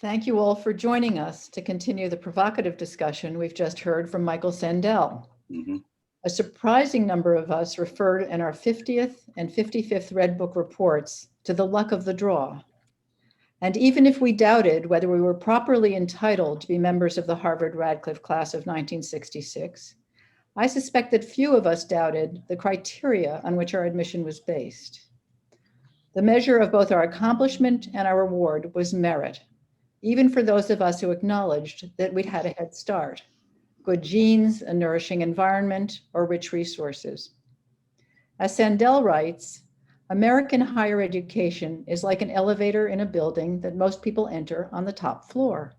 Thank you all for joining us to continue the provocative discussion we've just heard from Michael Sandel. A surprising number of us referred in our 50th and 55th Red Book reports to the luck of the draw. And even if we doubted whether we were properly entitled to be members of the Harvard-Radcliffe class of 1966, I suspect that few of us doubted the criteria on which our admission was based. The measure of both our accomplishment and our reward was merit, even for those of us who acknowledged that we'd had a head start: good genes, a nourishing environment, or rich resources. As Sandel writes, American higher education is like an elevator in a building that most people enter on the top floor.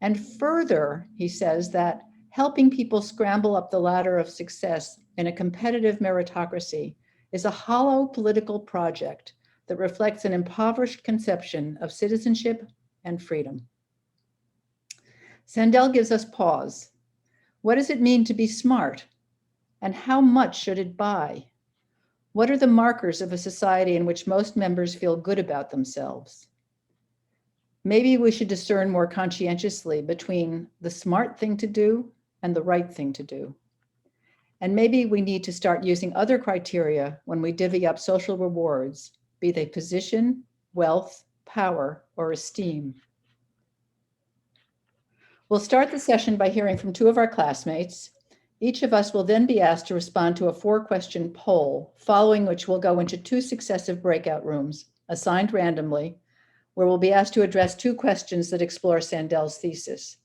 And further, he says that helping people scramble up the ladder of success in a competitive meritocracy is a hollow political project that reflects an impoverished conception of citizenship and freedom. Sandel gives us pause. What does it mean to be smart? And how much should it buy? What are the markers of a society in which most members feel good about themselves? Maybe we should discern more conscientiously between the smart thing to do and the right thing to do. And maybe we need to start using other criteria when we divvy up social rewards, be they position, wealth, power, or esteem. We'll start the session by hearing from two of our classmates. Each of us will then be asked to respond to a 4-question poll, following which we'll go into 2 successive breakout rooms, assigned randomly, where we'll be asked to address 2 questions that explore Sandel's thesis.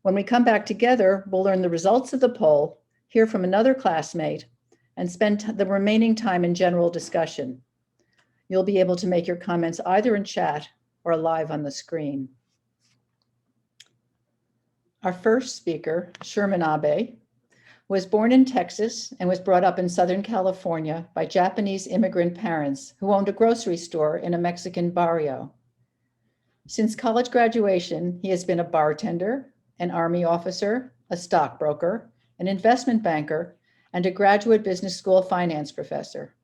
When we come back together, we'll learn the results of the poll, hear from another classmate, and spend the remaining time in general discussion. You'll be able to make your comments either in chat or live on the screen. Our first speaker, Sherman Abe, was born in Texas and was brought up in Southern California by Japanese immigrant parents who owned a grocery store in a Mexican barrio. Since college graduation, he has been a bartender, an Army officer, a stockbroker, an investment banker, and a graduate business school finance professor.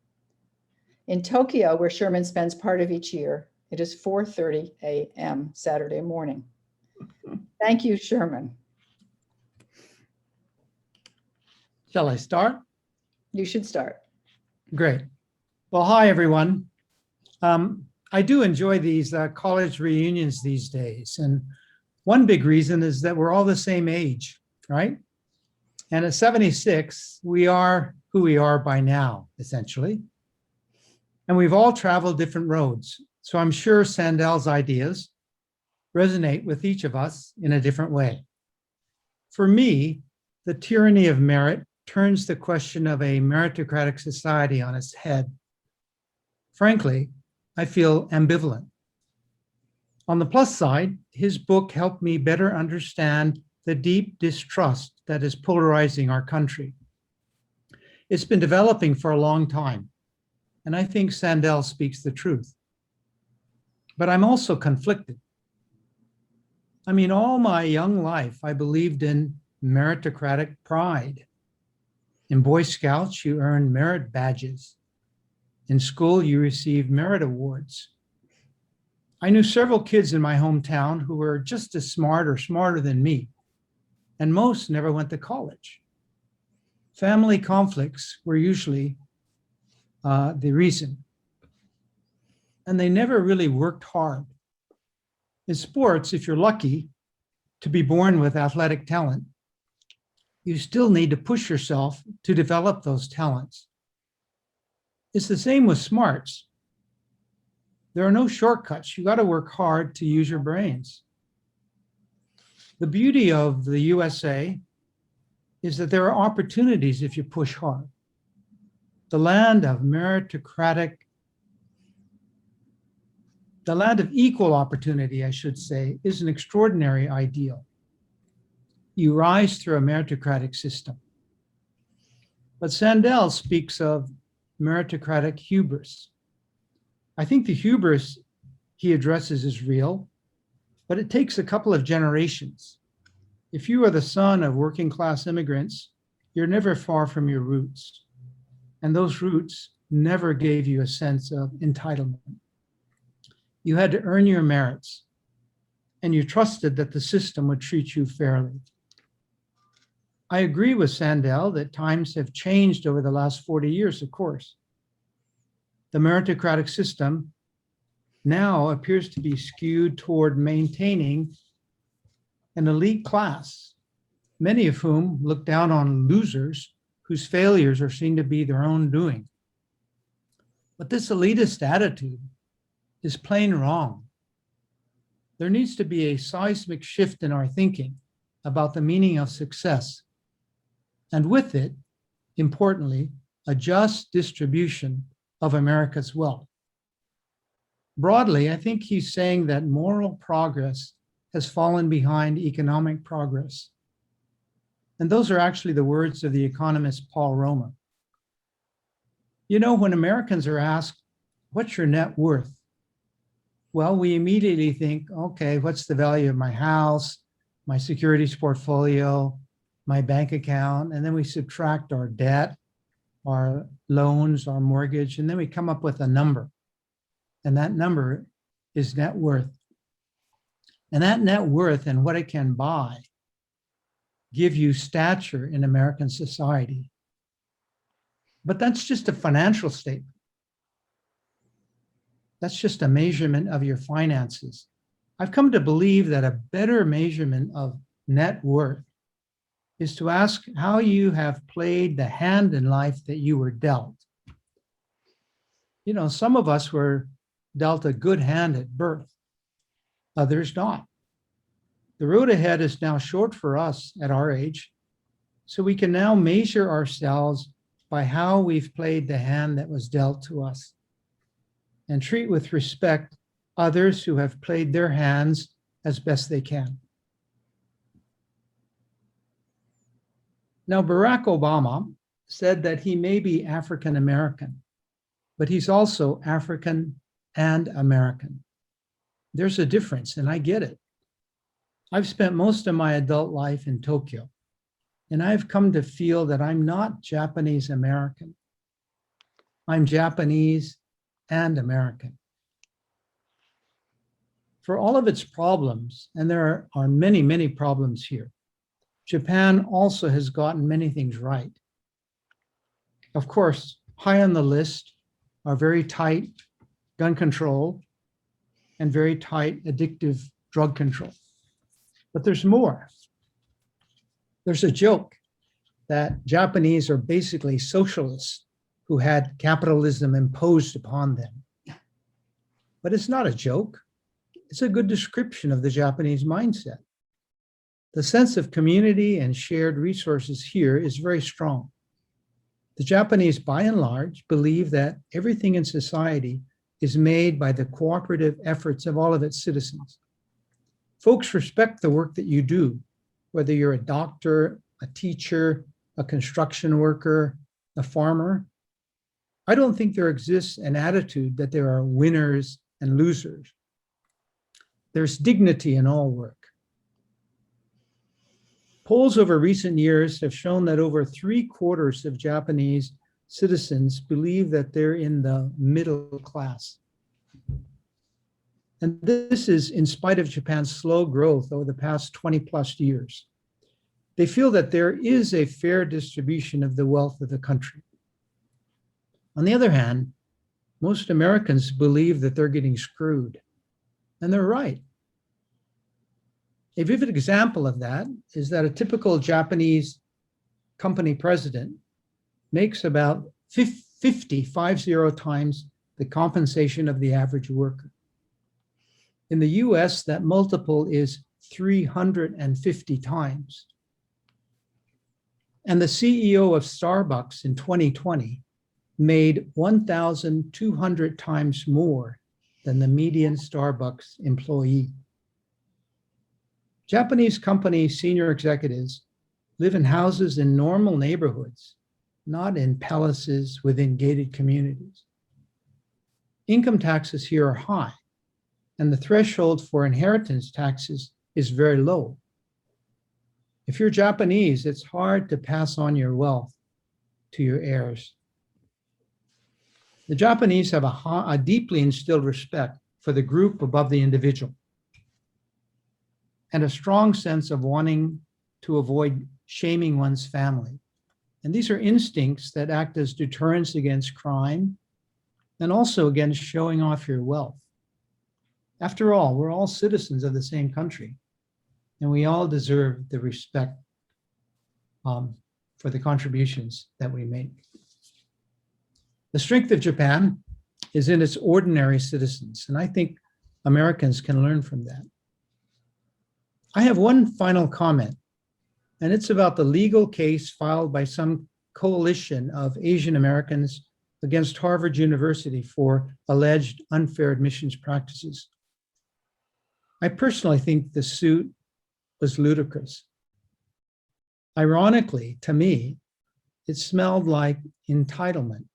In Tokyo, where Sherman spends part of each year, it is 4:30 a.m. Saturday morning. Thank you, Sherman. Shall I start? You should start. Great. Well, hi, everyone. I do enjoy these college reunions these days. And one big reason is that we're all the same age, right? And at 76, we are who we are by now, essentially. And we've all traveled different roads. So I'm sure Sandel's ideas resonate with each of us in a different way. For me, the tyranny of merit turns the question of a meritocratic society on its head. Frankly, I feel ambivalent. On the plus side, his book helped me better understand the deep distrust that is polarizing our country. It's been developing for a long time, and I think Sandel speaks the truth. But I'm also conflicted. I mean, all my young life, I believed in meritocratic pride. In Boy Scouts, you earned merit badges. In school, you received merit awards. I knew several kids in my hometown who were just as smart or smarter than me, and most never went to college. Family conflicts were usually the reason. And they never really worked hard. In sports, if you're lucky to be born with athletic talent, you still need to push yourself to develop those talents. It's the same with smarts. There are no shortcuts. You got to work hard to use your brains. The beauty of the USA is that there are opportunities if you push hard. The land of equal opportunity, I should say, is an extraordinary ideal. You rise through a meritocratic system. But Sandel speaks of meritocratic hubris. I think the hubris he addresses is real, but it takes a couple of generations. If you are the son of working class immigrants, you're never far from your roots. And those roots never gave you a sense of entitlement. You had to earn your merits. and you trusted that the system would treat you fairly. I agree with Sandel that times have changed over the last 40 years, of course. The meritocratic system now appears to be skewed toward maintaining an elite class, many of whom look down on losers whose failures are seen to be their own doing. But this elitist attitude is plain wrong. There needs to be a seismic shift in our thinking about the meaning of success, and with it, importantly, a just distribution of America's wealth. Broadly, I think he's saying that moral progress has fallen behind economic progress. And those are actually the words of the economist Paul Romer. You know, when Americans are asked, what's your net worth? Well, we immediately think, okay, what's the value of my house, my securities portfolio, my bank account, and then we subtract our debt, our loans, our mortgage, and then we come up with a number. And that number is net worth. And that net worth and what it can buy give you stature in American society. But that's just a financial statement. That's just a measurement of your finances. I've come to believe that a better measurement of net worth is to ask how you have played the hand in life that you were dealt. You know, some of us were dealt a good hand at birth, others not. The road ahead is now short for us at our age, so we can now measure ourselves by how we've played the hand that was dealt to us and treat with respect others who have played their hands as best they can. Now, Barack Obama said that he may be African American, but he's also African and American. There's a difference, and I get it. I've spent most of my adult life in Tokyo, and I've come to feel that I'm not Japanese American. I'm Japanese and American. For all of its problems, and there are many, many problems here, Japan also has gotten many things right. Of course, high on the list are very tight gun control and very tight addictive drug control. But there's more. There's a joke that Japanese are basically socialists who had capitalism imposed upon them. But it's not a joke. It's a good description of the Japanese mindset. The sense of community and shared resources here is very strong. The Japanese, by and large, believe that everything in society is made by the cooperative efforts of all of its citizens. Folks respect the work that you do, whether you're a doctor, a teacher, a construction worker, a farmer. I don't think there exists an attitude that there are winners and losers. There's dignity in all work. Polls over recent years have shown that over 3/4 of Japanese citizens believe that they're in the middle class. And this is in spite of Japan's slow growth over the past 20 plus years. They feel that there is a fair distribution of the wealth of the country. On the other hand, most Americans believe that they're getting screwed, and they're right. A vivid example of that is that a typical Japanese company president makes about 50 times the compensation of the average worker. In the US, that multiple is 350 times. And the CEO of Starbucks in 2020 made 1,200 times more than the median Starbucks employee. Japanese company senior executives live in houses in normal neighborhoods, not in palaces within gated communities. Income taxes here are high, and the threshold for inheritance taxes is very low. If you're Japanese, it's hard to pass on your wealth to your heirs. The Japanese have a deeply instilled respect for the group above the individual. and a strong sense of wanting to avoid shaming one's family. And these are instincts that act as deterrents against crime and also against showing off your wealth. After all, we're all citizens of the same country, and we all deserve the respect for the contributions that we make. The strength of Japan is in its ordinary citizens, and I think Americans can learn from that. I have one final comment, and it's about the legal case filed by some coalition of Asian Americans against Harvard University for alleged unfair admissions practices. I personally think the suit was ludicrous. Ironically, to me, it smelled like entitlement.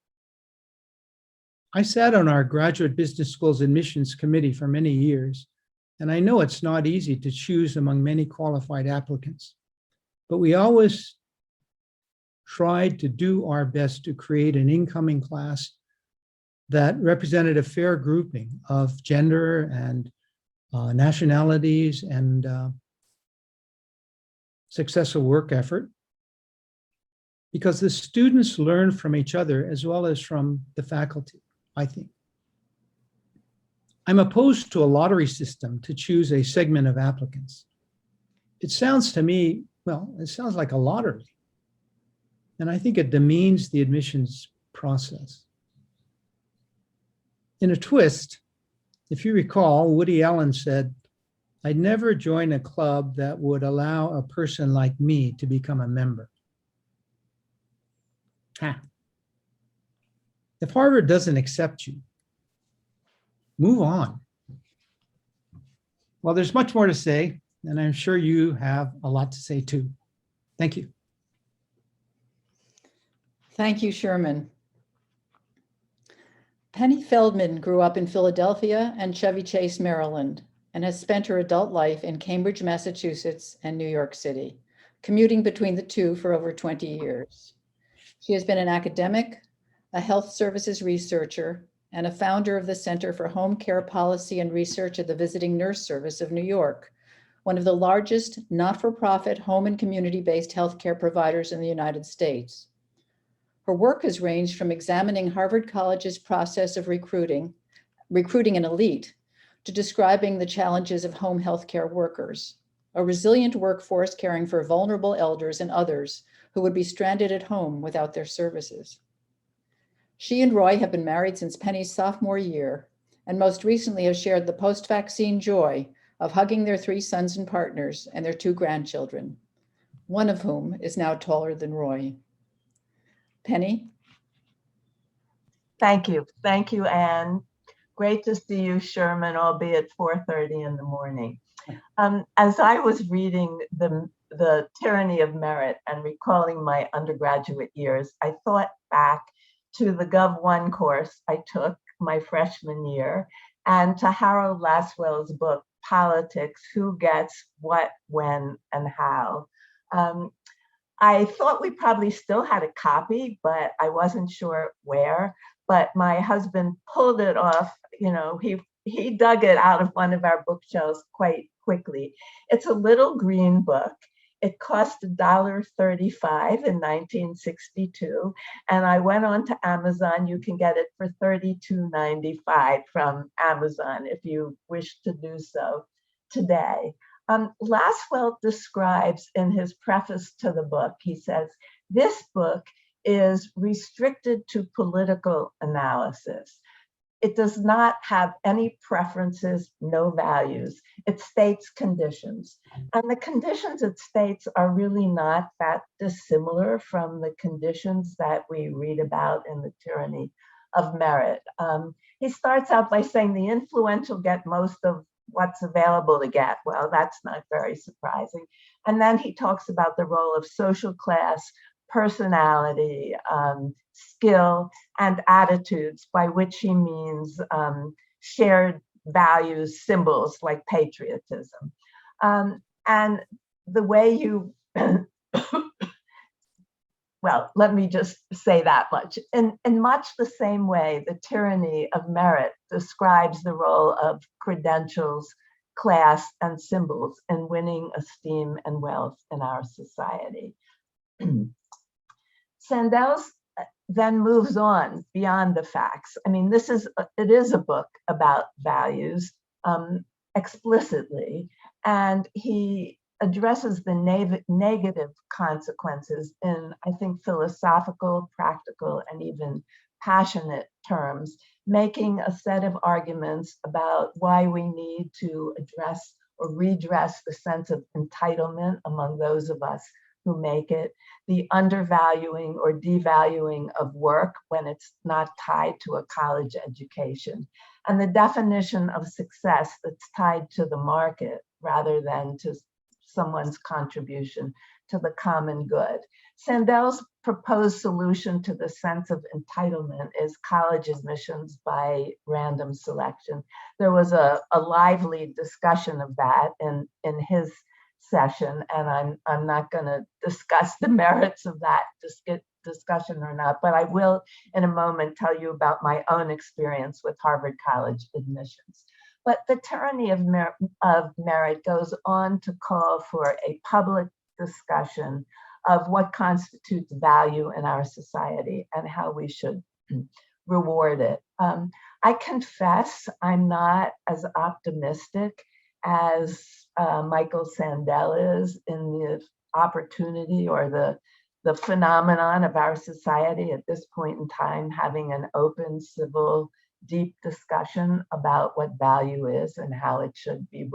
I sat on our graduate business school's admissions committee for many years, and I know it's not easy to choose among many qualified applicants, but we always tried to do our best to create an incoming class that represented a fair grouping of gender and nationalities and successful work effort, because the students learn from each other as well as from the faculty, I think. I'm opposed to a lottery system to choose a segment of applicants. It sounds to me, well, it sounds like a lottery. And I think it demeans the admissions process. In a twist, if you recall, Woody Allen said, "I'd never join a club that would allow a person like me to become a member." If Harvard doesn't accept you, move on. Well, there's much more to say, and I'm sure you have a lot to say too. Thank you. Thank you, Sherman. Penny Feldman grew up in Philadelphia and Chevy Chase, Maryland, and has spent her adult life in Cambridge, Massachusetts, and New York City, commuting between the two for over 20 years. She has been an academic, a health services researcher, and a founder of the Center for Home Care Policy and Research at the Visiting Nurse Service of New York, one of the largest not-for-profit home and community-based healthcare providers in the United States. Her work has ranged from examining Harvard College's process of recruiting an elite, to describing the challenges of home healthcare workers, a resilient workforce caring for vulnerable elders and others who would be stranded at home without their services. She and Roy have been married since Penny's sophomore year, and most recently have shared the post-vaccine joy of hugging their 3 sons and partners and their 2 grandchildren, one of whom is now taller than Roy. Penny? Thank you. Thank you, Ann. Great to see you, Sherman, albeit 4:30 in the morning. As I was reading the Tyranny of Merit and recalling my undergraduate years, I thought back to the Gov 1 course I took my freshman year and to Harold Laswell's book, Politics, Who Gets What, When, and How. I thought we probably still had a copy, but I wasn't sure where. But my husband pulled it off, he dug it out of one of our bookshelves quite quickly. It's a little green book. It cost $1.35 in 1962. And I went on to Amazon. You can get it for $32.95 from Amazon if you wish to do so today. Laswell describes in his preface to the book, he says, this book is restricted to political analysis. It does not have any preferences, no values. It states conditions. And the conditions it states are really not that dissimilar from the conditions that we read about in the Tyranny of Merit. He starts out by saying the influential get most of what's available to get. Well, that's not very surprising. And then he talks about the role of social class, personality, skill, and attitudes, by which he means shared values, symbols like patriotism. And the way you, well, let me just say that much. In much the same way, the Tyranny of Merit describes the role of credentials, class, and symbols in winning esteem and wealth in our society. Sandel then moves on beyond the facts. I mean, it is a book about values explicitly, and he addresses the negative consequences in, I think, philosophical, practical, and even passionate terms, making a set of arguments about why we need to address or redress the sense of entitlement among those of us who make it, the undervaluing or devaluing of work when it's not tied to a college education, and the definition of success that's tied to the market rather than to someone's contribution to the common good. Sandel's proposed solution to the sense of entitlement is college admissions by random selection. There was a lively discussion of that in his session, and I'm not going to discuss the merits of that discussion or not, but I will in a moment tell you about my own experience with Harvard College admissions. But the Tyranny of Merit goes on to call for a public discussion of what constitutes value in our society and how we should reward it. I confess I'm not as optimistic as Michael Sandel is in the opportunity or the phenomenon of our society at this point in time having an open, civil, deep discussion about what value is and how it should be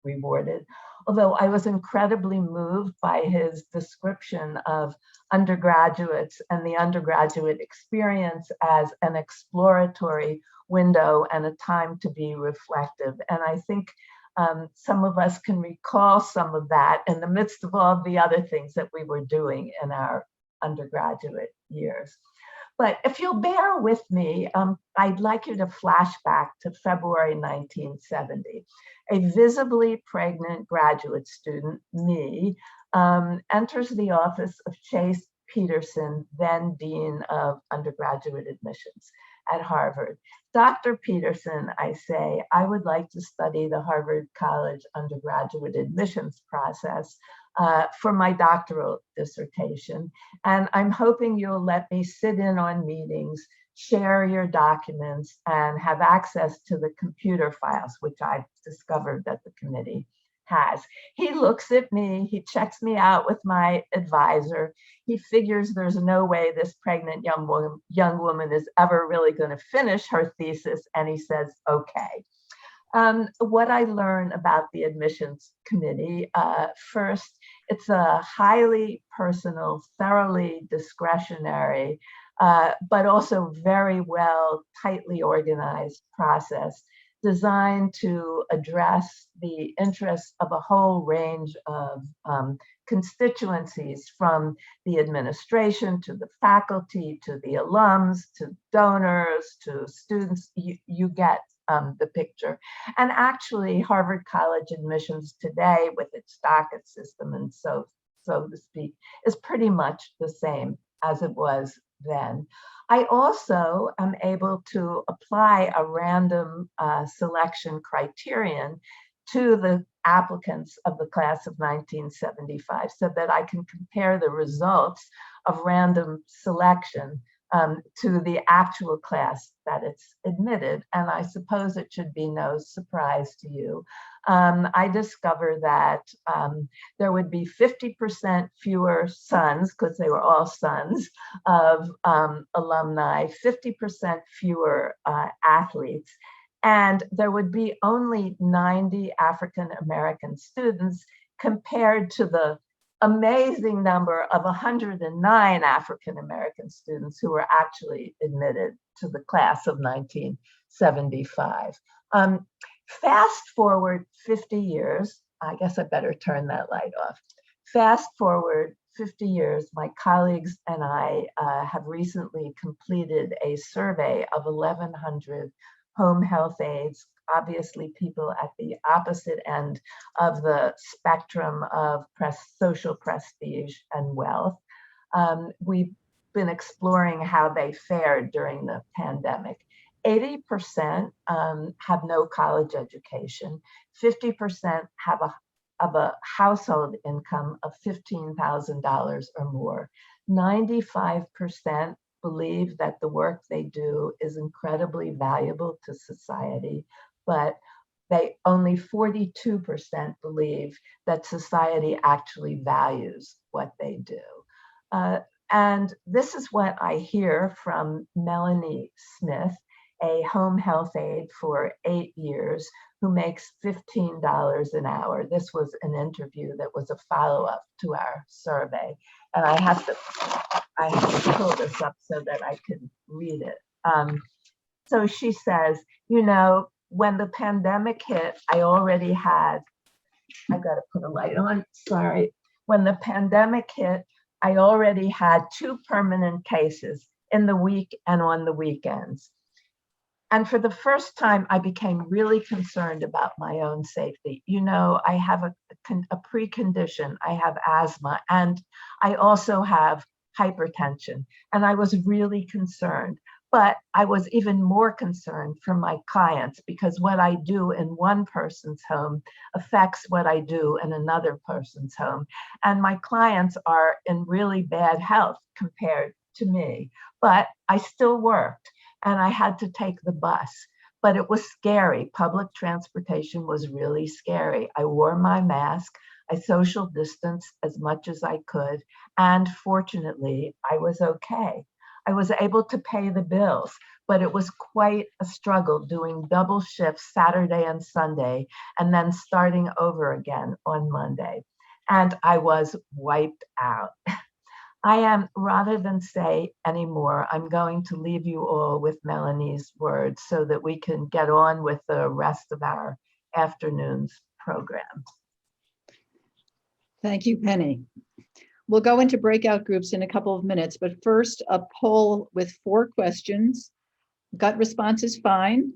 rewarded. Although I was incredibly moved by his description of undergraduates and the undergraduate experience as an exploratory window and a time to be reflective. And I think some of us can recall some of that in the midst of all the other things that we were doing in our undergraduate years. But if you'll bear with me, I'd like you to flash back to February 1970. A visibly pregnant graduate student, me, enters the office of Chase Peterson, then Dean of Undergraduate Admissions at Harvard. Dr. Peterson, I say, I would like to study the Harvard College undergraduate admissions process for my doctoral dissertation. And I'm hoping you'll let me sit in on meetings, share your documents, and have access to the computer files, which I've discovered that the committee has. He looks at me, he checks me out with my advisor. He figures there's no way this pregnant young woman is ever really going to finish her thesis, and he says, okay. What I learned about the admissions committee, first, it's a highly personal, thoroughly discretionary, but also very well, tightly organized process designed to address the interests of a whole range of constituencies, from the administration to the faculty, to the alums, to donors, to students. You get the picture. And actually, Harvard College admissions today, with its docket system and so to speak, is pretty much the same as it was then. I also am able to apply a random selection criterion to the applicants of the class of 1975 so that I can compare the results of random selection to the actual class that it's admitted. And I suppose it should be no surprise to you. I discovered that there would be 50% fewer sons, because they were all sons of alumni, 50% fewer athletes, and there would be only 90 African-American students compared to the amazing number of 109 African-American students who were actually admitted to the class of 1975. Fast forward 50 years, I guess I better turn that light off. Fast forward 50 years, my colleagues and I have recently completed a survey of 1,100 home health aides, obviously people at the opposite end of the spectrum of social prestige and wealth. We've been exploring how they fared during the pandemic. 80% have no college education. 50% have a household income of $15,000 or more. 95% believe that the work they do is incredibly valuable to society, but only 42% believe that society actually values what they do. And this is what I hear from Melanie Smith, a home health aide for 8 years, who makes $15 an hour. This was an interview that was a follow-up to our survey. And I have to pull this up so that I can read it. So she says, you know, when the pandemic hit, I got to put a light on, sorry. When the pandemic hit, I already had 2 permanent cases in the week and on the weekends. And for the first time, I became really concerned about my own safety. You know, I have a precondition. I have asthma, and I also have hypertension. And I was really concerned. But I was even more concerned for my clients, because what I do in one person's home affects what I do in another person's home. And my clients are in really bad health compared to me. But I still worked. And I had to take the bus, but it was scary. Public transportation was really scary. I wore my mask, I social distanced as much as I could, and fortunately, I was okay. I was able to pay the bills, but it was quite a struggle doing double shifts Saturday and Sunday, and then starting over again on Monday. And I was wiped out. I am, rather than say anymore, I'm going to leave you all with Melanie's words so that we can get on with the rest of our afternoon's program. Thank you, Penny. We'll go into breakout groups in a couple of minutes, but first a poll with 4 questions. Gut response is fine.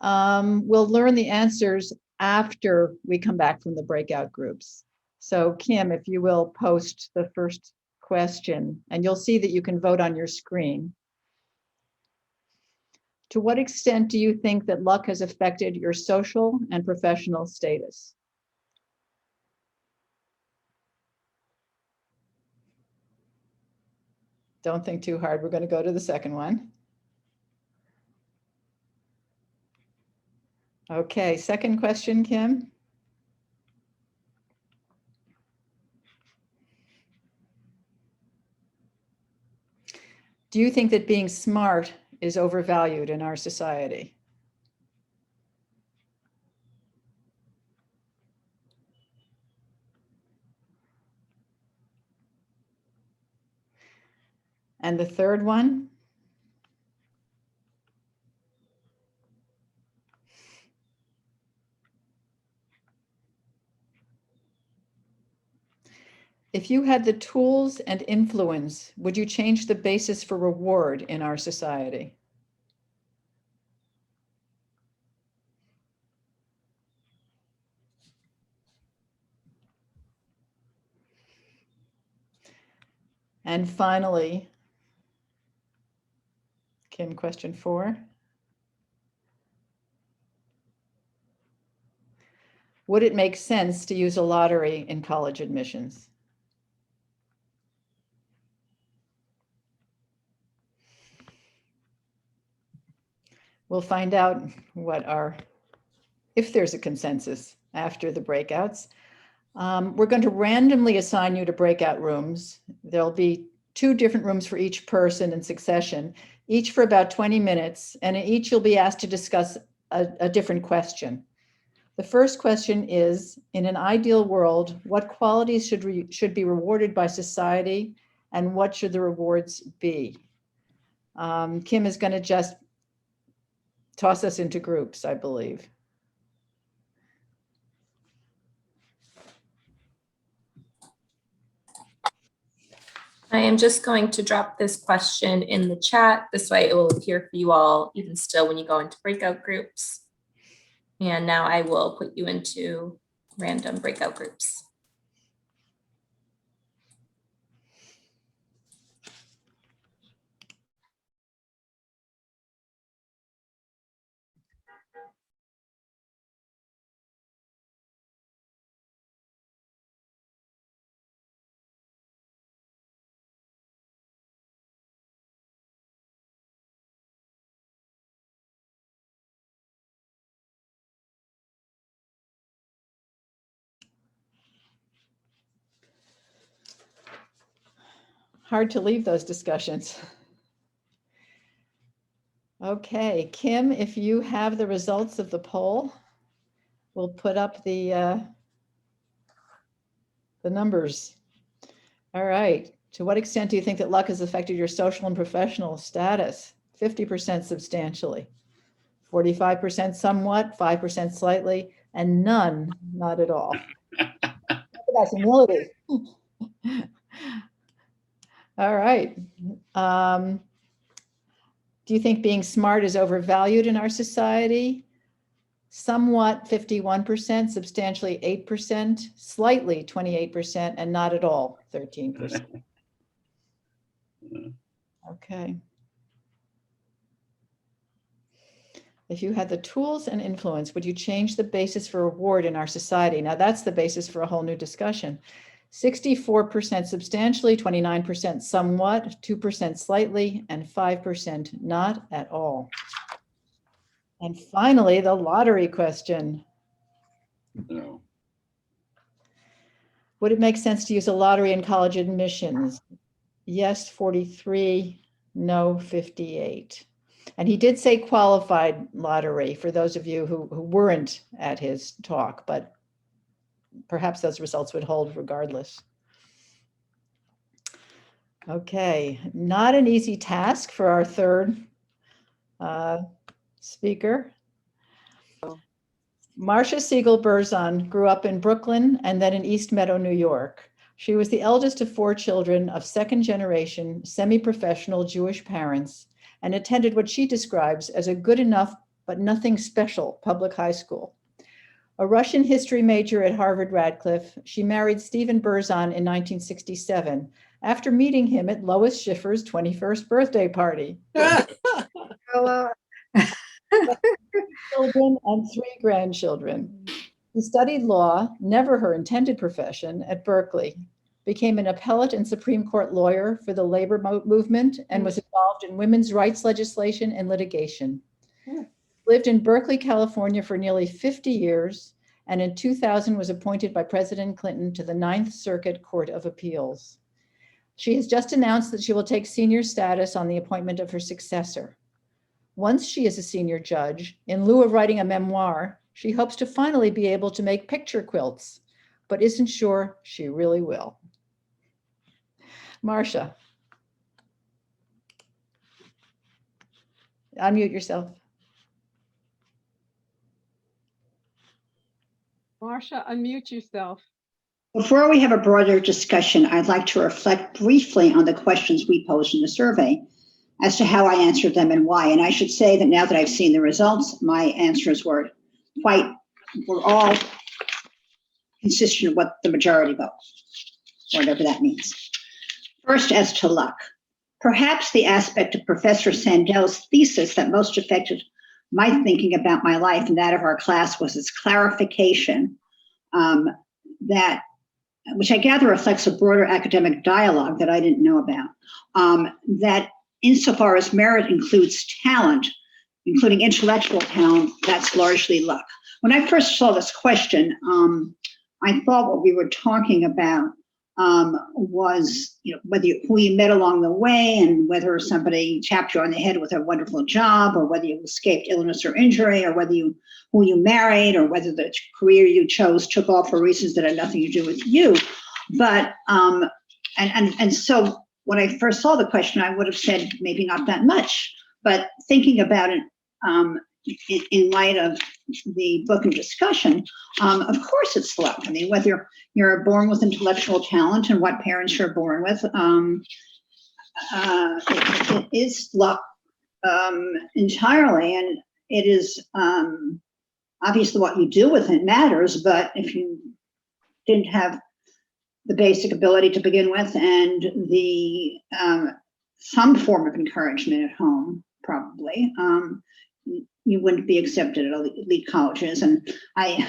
We'll learn the answers after we come back from the breakout groups. So Kim, if you will post the first question, and you'll see that you can vote on your screen. To what extent do you think that luck has affected your social and professional status? Don't think too hard. We're going to go to the second one. Okay, second question, Kim. Do you think that being smart is overvalued in our society? And the third one? If you had the tools and influence, would you change the basis for reward in our society? And finally, Kim, question 4. Would it make sense to use a lottery in college admissions? We'll find out if there's a consensus after the breakouts. We're going to randomly assign you to breakout rooms. There'll be 2 different rooms for each person in succession, each for about 20 minutes, and in each you'll be asked to discuss a different question. The first question is, in an ideal world, what qualities should be rewarded by society, and what should the rewards be? Kim is going to just toss us into groups, I believe. I am just going to drop this question in the chat. This way it will appear for you all even still when you go into breakout groups. And now I will put you into random breakout groups. hard to leave those discussions. Okay, Kim, if you have the results of the poll, we'll put up the numbers. All right. To what extent do you think that luck has affected your social and professional status? 50% substantially, 45% somewhat, 5% slightly, and none, not at all. That's humility. All right. Do you think being smart is overvalued in our society? Somewhat, 51%, substantially 8%, slightly 28%, and not at all 13%. Okay. If you had the tools and influence, would you change the basis for reward in our society? Now that's the basis for a whole new discussion. 64% substantially, 29% somewhat, 2% slightly, and 5% not at all. And finally, the lottery question. No. Would it make sense to use a lottery in college admissions? Yes, 43, no, 58. And he did say qualified lottery for those of you who weren't at his talk, but perhaps those results would hold regardless. Okay, not an easy task for our third speaker. Marsha Siegel Berzon grew up in Brooklyn and then in East Meadow, New York. She was the eldest of 4 children of second-generation, semi-professional Jewish parents and attended what she describes as a good enough but nothing special public high school. A Russian history major at Harvard-Radcliffe, she married Stephen Berzon in 1967 after meeting him at Lois Schiffer's 21st birthday party. Children and 3 grandchildren. He studied law, never her intended profession, at Berkeley, became an appellate and Supreme Court lawyer for the labor movement, and was involved in women's rights legislation and litigation. Lived in Berkeley, California for nearly 50 years, and in 2000 was appointed by President Clinton to the 9th Circuit Court of Appeals. She has just announced that she will take senior status on the appointment of her successor. Once she is a senior judge, in lieu of writing a memoir, she hopes to finally be able to make picture quilts, but isn't sure she really will. Marsha. Unmute yourself. Marsha, unmute yourself. Before we have a broader discussion, I'd like to reflect briefly on the questions we posed in the survey as to how I answered them and why. And I should say that now that I've seen the results, my answers were all consistent with what the majority vote, whatever that means. First, as to luck. Perhaps the aspect of Professor Sandel's thesis that most affected my thinking about my life and that of our class was its clarification which I gather reflects a broader academic dialogue that I didn't know about, that insofar as merit includes talent, including intellectual talent, that's largely luck. When I first saw this question, I thought what we were talking about was, who you met along the way and whether somebody tapped you on the head with a wonderful job, or whether you escaped illness or injury, or who you married, or whether the career you chose took off for reasons that had nothing to do with you. But and so when I first saw the question, I would have said maybe not that much. But thinking about it in light of the book and discussion, of course it's luck. I mean, whether you're born with intellectual talent and what parents you're born with, it is luck entirely. And it is obviously what you do with it matters, but if you didn't have the basic ability to begin with and the some form of encouragement at home, probably, you wouldn't be accepted at elite colleges. And my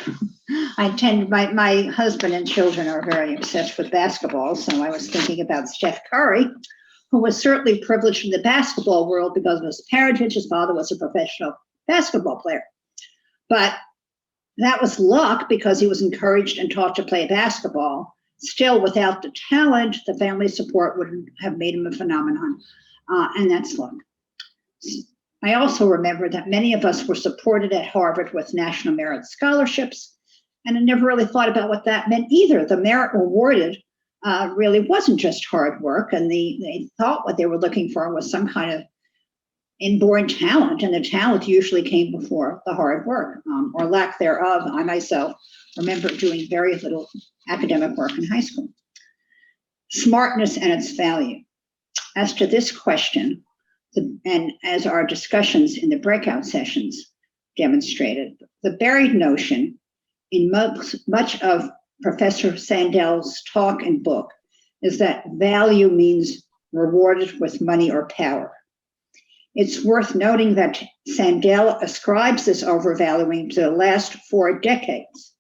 husband and children are very obsessed with basketball. So I was thinking about Steph Curry, who was certainly privileged in the basketball world because of his parentage. His father was a professional basketball player. But that was luck because he was encouraged and taught to play basketball. Still, without the talent, the family support wouldn't have made him a phenomenon, and that's luck. I also remember that many of us were supported at Harvard with national merit scholarships, and I never really thought about what that meant either. The merit awarded really wasn't just hard work, and they thought what they were looking for was some kind of inborn talent, and the talent usually came before the hard work, or lack thereof. I myself remember doing very little academic work in high school. Smartness and its value. As to this question, and as our discussions in the breakout sessions demonstrated, the buried notion in much of Professor Sandel's talk and book is that value means rewarded with money or power. It's worth noting that Sandel ascribes this overvaluing to the last 4 decades,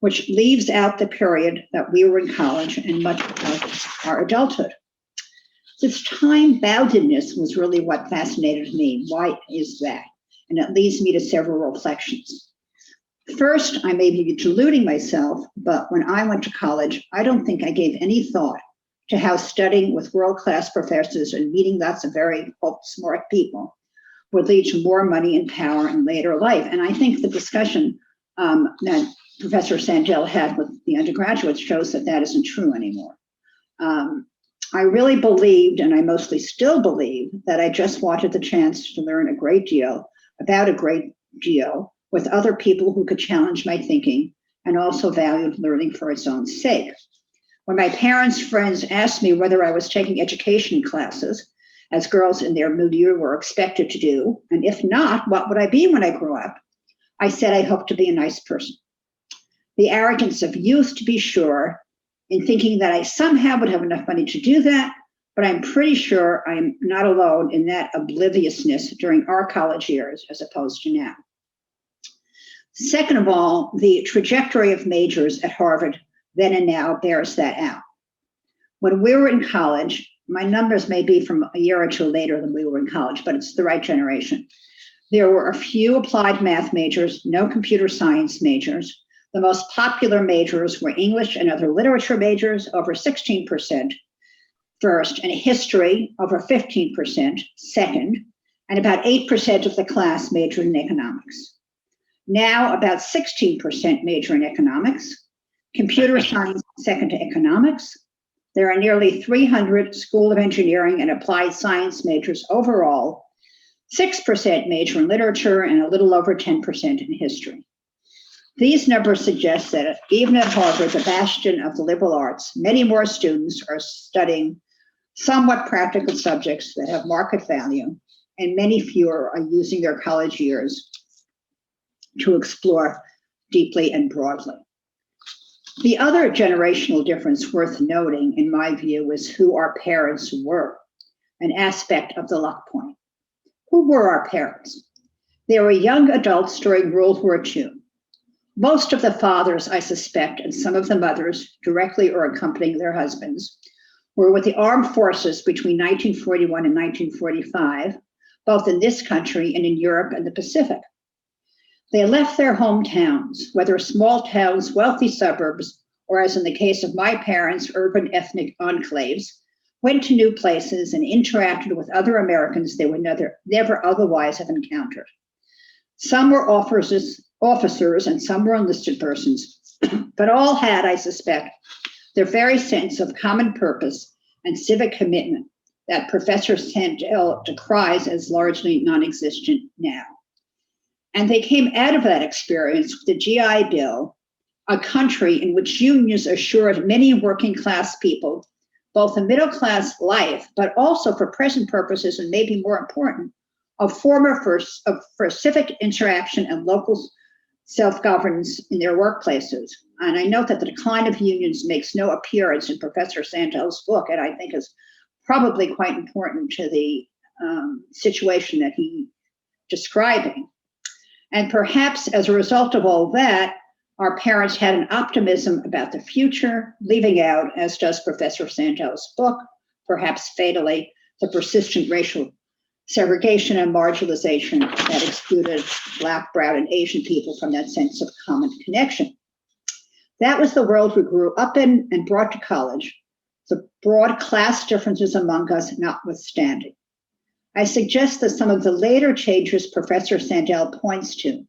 which leaves out the period that we were in college and much of our adulthood. This time-boundedness was really what fascinated me. Why is that? And it leads me to several reflections. First, I may be deluding myself, but when I went to college, I don't think I gave any thought to how studying with world-class professors and meeting lots of very smart people would lead to more money and power in later life. And I think the discussion that Professor Sandel had with the undergraduates shows that that isn't true anymore. I really believed, and I mostly still believe, that I just wanted the chance to learn a great deal about a great deal with other people who could challenge my thinking and also valued learning for its own sake. When my parents' friends asked me whether I was taking education classes, as girls in their milieu were expected to do, and if not, what would I be when I grew up? I said I hoped to be a nice person. The arrogance of youth, to be sure, in thinking that I somehow would have enough money to do that, but I'm pretty sure I'm not alone in that obliviousness during our college years as opposed to now. Second of all, the trajectory of majors at Harvard then and now bears that out. When we were in college, my numbers may be from a year or two later than we were in college, but it's the right generation. There were a few applied math majors, no computer science majors. The most popular majors were English and other literature majors, over 16% first, and history, over 15% second, and about 8% of the class majored in economics. Now, about 16% major in economics, computer science second to economics. There are nearly 300 School of Engineering and Applied Science majors overall, 6% major in literature, and a little over 10% in history. These numbers suggest that even at Harvard, the bastion of the liberal arts, many more students are studying somewhat practical subjects that have market value, and many fewer are using their college years to explore deeply and broadly. The other generational difference worth noting, in my view, is who our parents were, an aspect of the luck point. Who were our parents? They were young adults during World War II. Most of the fathers, I suspect, and some of the mothers, directly or accompanying their husbands, were with the armed forces between 1941 and 1945, both in this country and in Europe and the Pacific. They left their hometowns, whether small towns, wealthy suburbs, or as in the case of my parents, urban ethnic enclaves, went to new places and interacted with other Americans they would never otherwise have encountered. Some were officers and some were enlisted persons, but all had, I suspect, their very sense of common purpose and civic commitment that Professor Sandel decries as largely non-existent now. And they came out of that experience with the GI Bill, a country in which unions assured many working class people both a middle class life, but also for present purposes, and maybe more important, a form for civic interaction and local self-governance in their workplaces. And I note that the decline of unions makes no appearance in Professor Sandel's book, and I think is probably quite important to the situation that he's describing. And perhaps as a result of all that, our parents had an optimism about the future, leaving out, as does Professor Sandel's book, perhaps fatally, the persistent racial segregation and marginalization that excluded Black, Brown, and Asian people from that sense of common connection. That was the world we grew up in and brought to college, the broad class differences among us notwithstanding. I suggest that some of the later changes Professor Sandel points to,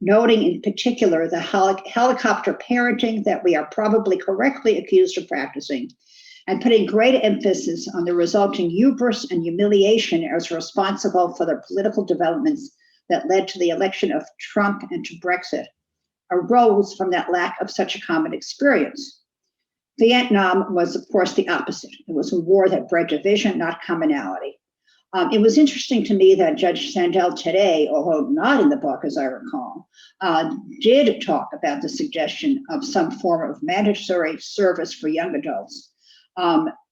noting in particular the helicopter parenting that we are probably correctly accused of practicing, and putting great emphasis on the resulting hubris and humiliation as responsible for the political developments that led to the election of Trump and to Brexit, arose from that lack of such a common experience. Vietnam was, of course, the opposite. It was a war that bred division, not commonality. It was interesting to me that Judge Sandel today, although not in the book, as I recall, did talk about the suggestion of some form of mandatory service for young adults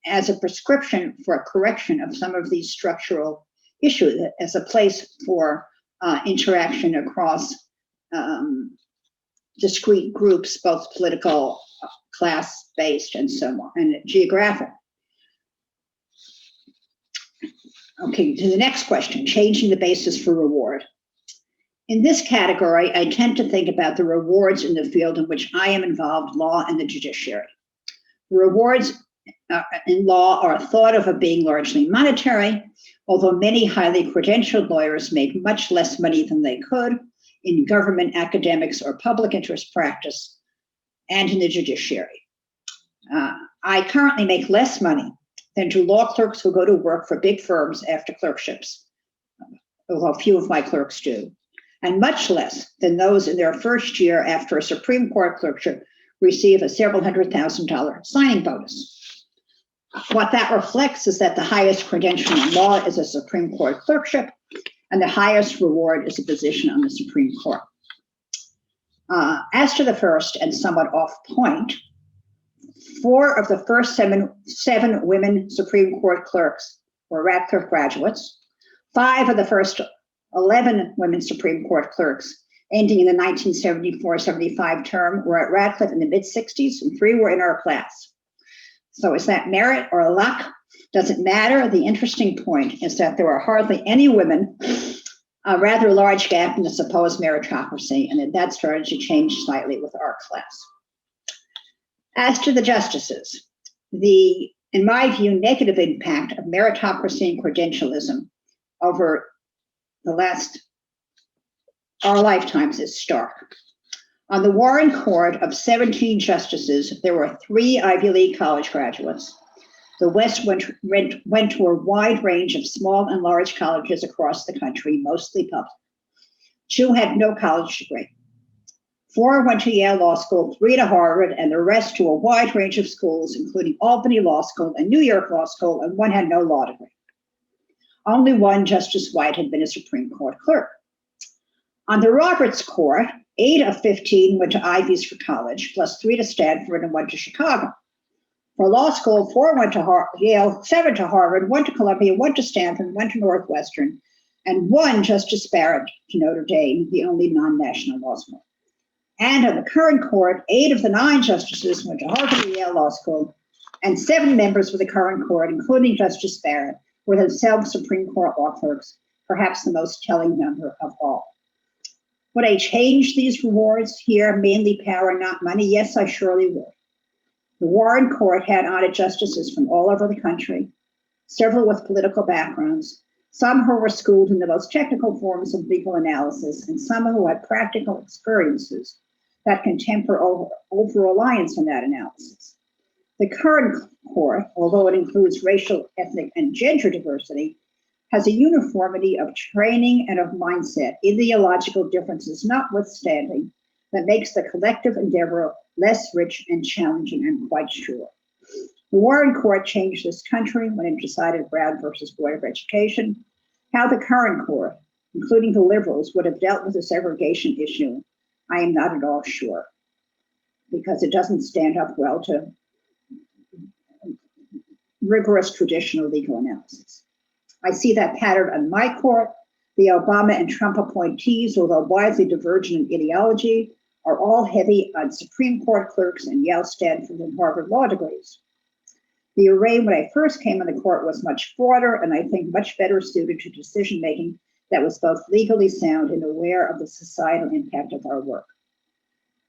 as a prescription for a correction of some of these structural issues, as a place for interaction across discrete groups, both political, class-based, and so on, and geographic. Okay, to the next question, changing the basis for reward. In this category, I tend to think about the rewards in the field in which I am involved, law and the judiciary. The rewards in law are thought of as being largely monetary, although many highly credentialed lawyers make much less money than they could in government, academics, or public interest practice, and in the judiciary. I currently make less money than do law clerks who go to work for big firms after clerkships, although few of my clerks do, and much less than those in their first year after a Supreme Court clerkship receive a several $100,000 signing bonus. What that reflects is that the highest credential in law is a Supreme Court clerkship, and the highest reward is a position on the Supreme Court. As to the first and somewhat off point, 4 of the first seven women Supreme Court clerks were Radcliffe graduates. 5 of the first 11 women Supreme Court clerks ending in the 1974-75 term were at Radcliffe in the mid-60s, and 3 were in our class. So is that merit or luck? Doesn't matter. The interesting point is that there were hardly any women, a rather large gap in the supposed meritocracy, and that started to change slightly with our class. As to the justices, the, in my view, negative impact of meritocracy and credentialism over our lifetimes is stark. On the Warren Court of 17 justices, there were 3 Ivy League college graduates. The West went to a wide range of small and large colleges across the country, mostly public. 2 had no college degree. 4 went to Yale Law School, 3 to Harvard, and the rest to a wide range of schools, including Albany Law School and New York Law School, and 1 had no law degree. Only 1, Justice White, had been a Supreme Court clerk. On the Roberts Court, 8 of 15 went to Ivies for college, plus 3 to Stanford and 1 to Chicago. For law school, 4 went to Yale, 7 to Harvard, 1 to Columbia, 1 to Stanford, 1 to Northwestern, and 1 Justice Barrett to Notre Dame, the only non-national law school. And on the current court, 8 of the 9 justices went to Harvard and Yale Law School, and 7 members of the current court, including Justice Barrett, were themselves Supreme Court law clerks, perhaps the most telling number of all. Would I change these rewards here, mainly power, not money? Yes, I surely would. The Warren Court had on it justices from all over the country, several with political backgrounds, some who were schooled in the most technical forms of legal analysis, and some who had practical experiences that can temper over-reliance on that analysis. The current court, although it includes racial, ethnic, and gender diversity, has a uniformity of training and of mindset, ideological differences notwithstanding, that makes the collective endeavor less rich and challenging, I'm quite sure. The Warren Court changed this country when it decided Brown versus Board of Education. How the current court, including the liberals, would have dealt with the segregation issue, I am not at all sure, because it doesn't stand up well to rigorous traditional legal analysis. I see that pattern on my court. The Obama and Trump appointees, although widely divergent in ideology, are all heavy on Supreme Court clerks and Yale, Stanford, and Harvard law degrees. The array when I first came on the court was much broader and I think much better suited to decision-making that was both legally sound and aware of the societal impact of our work.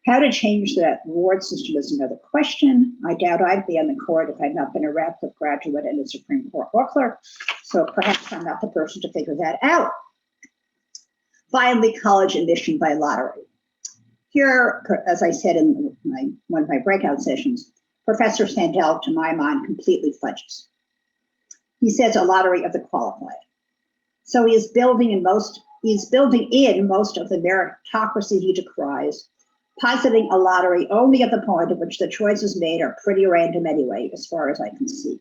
How to change that reward system is another question. I doubt I'd be on the court if I'd not been a Radcliffe graduate and a Supreme Court law clerk, so perhaps I'm not the person to figure that out. Finally, college admission by lottery. Here, as I said in one of my breakout sessions, Professor Sandel, to my mind, completely fudges. He says a lottery of the qualified. So he is building in most of the meritocracy he decries, positing a lottery only at the point at which the choices made are pretty random anyway, as far as I can see.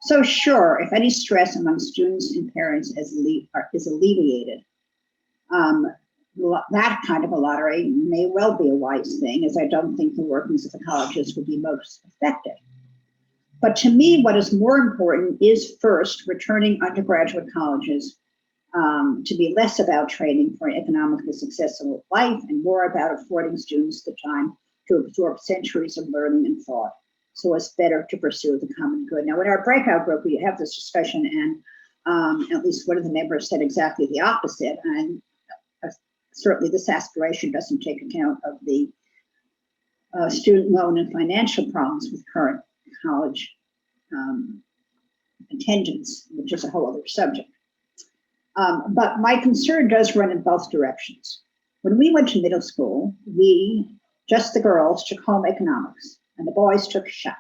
So sure, if any stress among students and parents is alleviated, that kind of a lottery may well be a wise thing, as I don't think the workings of the colleges would be most affected. But to me, what is more important is first returning undergraduate colleges to be less about training for an economically successful life and more about affording students the time to absorb centuries of learning and thought, so it's better to pursue the common good. Now, in our breakout group, we have this discussion, and at least one of the members said exactly the opposite. And certainly this aspiration doesn't take account of the student loan and financial problems with current college attendance, which is a whole other subject. But my concern does run in both directions. When we went to middle school, just the girls, took home economics and the boys took shop.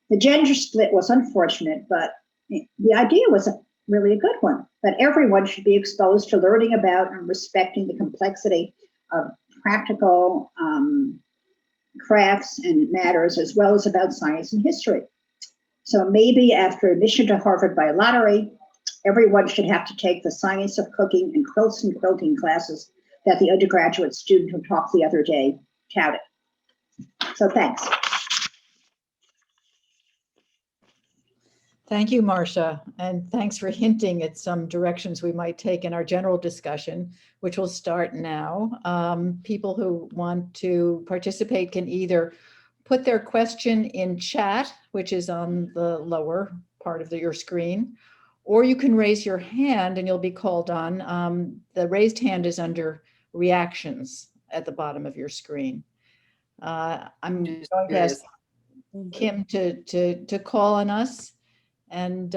The gender split was unfortunate, but the idea was really a good one, that everyone should be exposed to learning about and respecting the complexity of practical crafts and matters, as well as about science and history. So maybe after admission to Harvard by lottery, everyone should have to take the science of cooking and quilts and quilting classes that the undergraduate student who talked the other day touted. So thanks. Thank you, Marsha, and thanks for hinting at some directions we might take in our general discussion, which will start now. People who want to participate can either put their question in chat, which is on the lower part of your screen, or you can raise your hand and you'll be called on. The raised hand is under reactions at the bottom of your screen. I'm going to ask Kim to call on us. And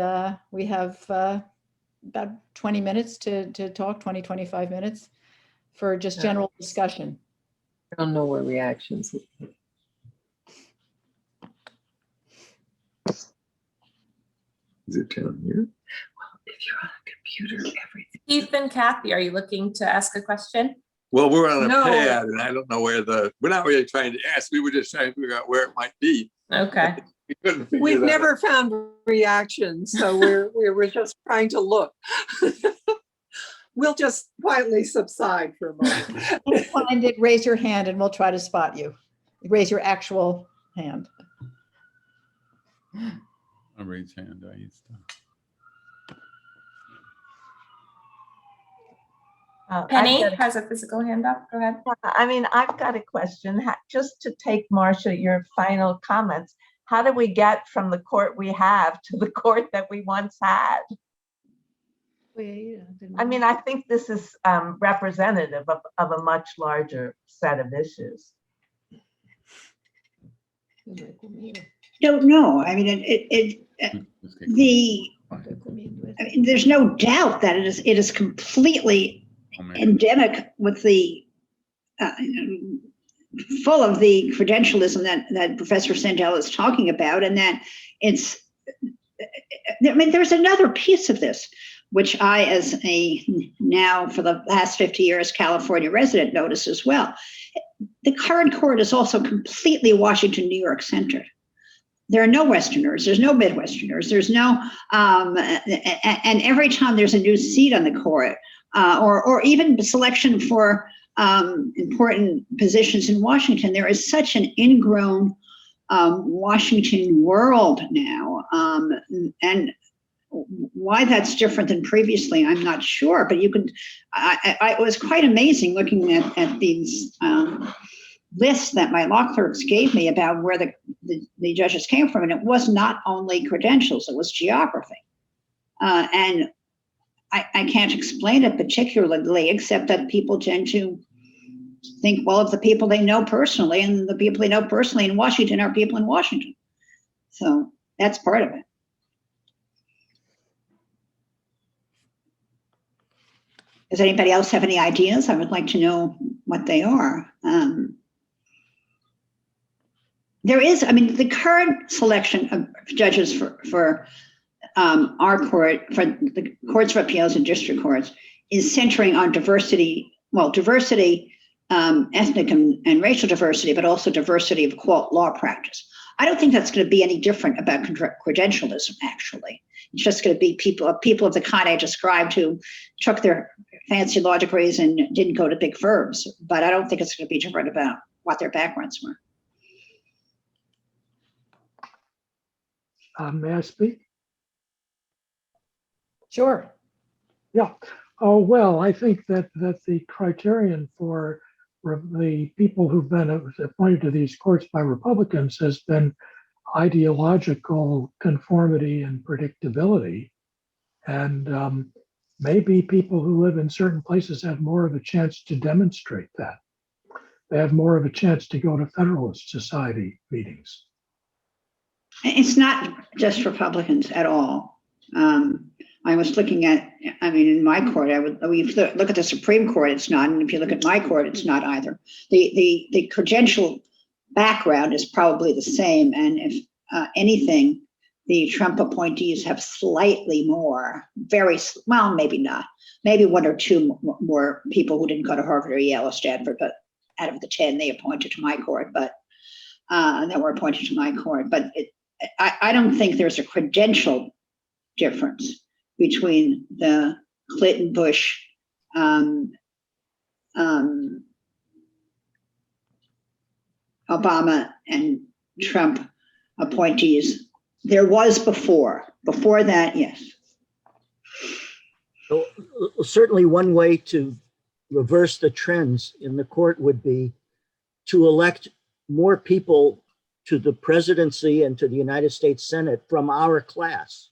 we have about 20 minutes to talk, 25 minutes for just general discussion. I don't know what reactions. Is it down here? Well, if you're on a computer, everything. Keith and Kathy, are you looking to ask a question? Well, we're on a No. pad, and I don't know where we're not really trying to ask. We were just trying to figure out where it might be. Okay. We couldn't figure We've that never out. found reactions, so we're just trying to look. We'll just quietly subside for a moment. If you find it, raise your hand and we'll try to spot you. Raise your actual hand. I raise hand. I used to. Penny has a physical hand up. Go ahead. I mean, I've got a question. Just to take, Marsha, your final comments. How do we get from the court we have to the court that we once had? I mean, I think this is representative of a much larger set of issues. Don't know. I mean, there's no doubt that it is completely endemic with the full of the credentialism that Professor Sandel is talking about, and that it's, I mean, there's another piece of this, which I, as a now for the last 50 years California resident, notice as well. The current court is also completely Washington, New York centered. There are no Westerners, there's no Midwesterners, there's no, and every time there's a new seat on the court, or even selection for important positions in Washington, there is such an ingrown Washington world now, and why that's different than previously, I'm not sure. But you could, it was quite amazing looking at these lists that my law clerks gave me about where the judges came from, and it was not only credentials; it was geography, and I can't explain it particularly, except that people tend to think well of the people they know personally, and the people they know personally in Washington are people in Washington. So that's part of it. Does anybody else have any ideas? I would like to know what they are. There is, I mean, the current selection of judges for our court, for the courts of appeals and district courts, is centering on diversity, well, diversity, ethnic and racial diversity, but also diversity of law practice. I don't think that's going to be any different about credentialism, actually. It's just going to be people of the kind I described who took their fancy law degrees and didn't go to big firms. But I don't think it's going to be different about what their backgrounds were. May I speak? Sure. Yeah. Oh, well, I think that the criterion for the people who've been appointed to these courts by Republicans has been ideological conformity and predictability. And maybe people who live in certain places have more of a chance to demonstrate that. They have more of a chance to go to Federalist Society meetings. It's not just Republicans at all. I was looking at, I mean, in my court, if you look at the Supreme Court, it's not, and if you look at my court, it's not either. The credential background is probably the same, and if anything, the Trump appointees have slightly more, well, maybe not, maybe one or two more people who didn't go to Harvard or Yale or Stanford, but out of the 10 they appointed to my court, but that were appointed to my court. But I don't think there's a credential difference between the Clinton, Bush, Obama, and Trump appointees. There was before that, yes. So, certainly one way to reverse the trends in the court would be to elect more people to the presidency and to the United States Senate from our class.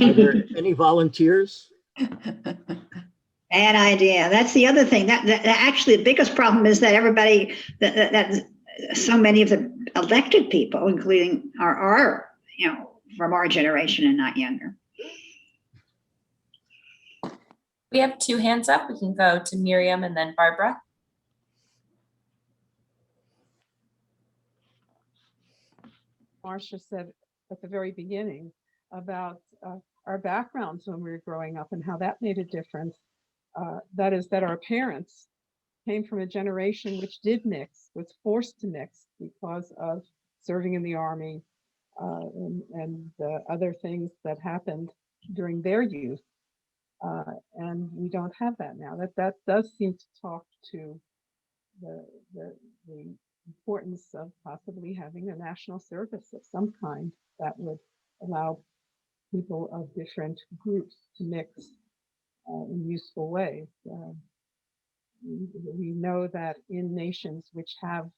Are there any volunteers? Bad idea. That's the other thing. That actually the biggest problem is that everybody, that so many of the elected people, including are from our generation and not younger. We have 2 hands up. We can go to Miriam and then Barbara. Marsha said at the very beginning about our backgrounds when we were growing up and how that made a difference. That is that our parents came from a generation which did mix, was forced to mix because of serving in the Army and other things that happened during their youth. And we don't have that now. That does seem to talk to the importance of possibly having a national service of some kind that would allow people of different groups to mix in useful ways. We know that in nations which have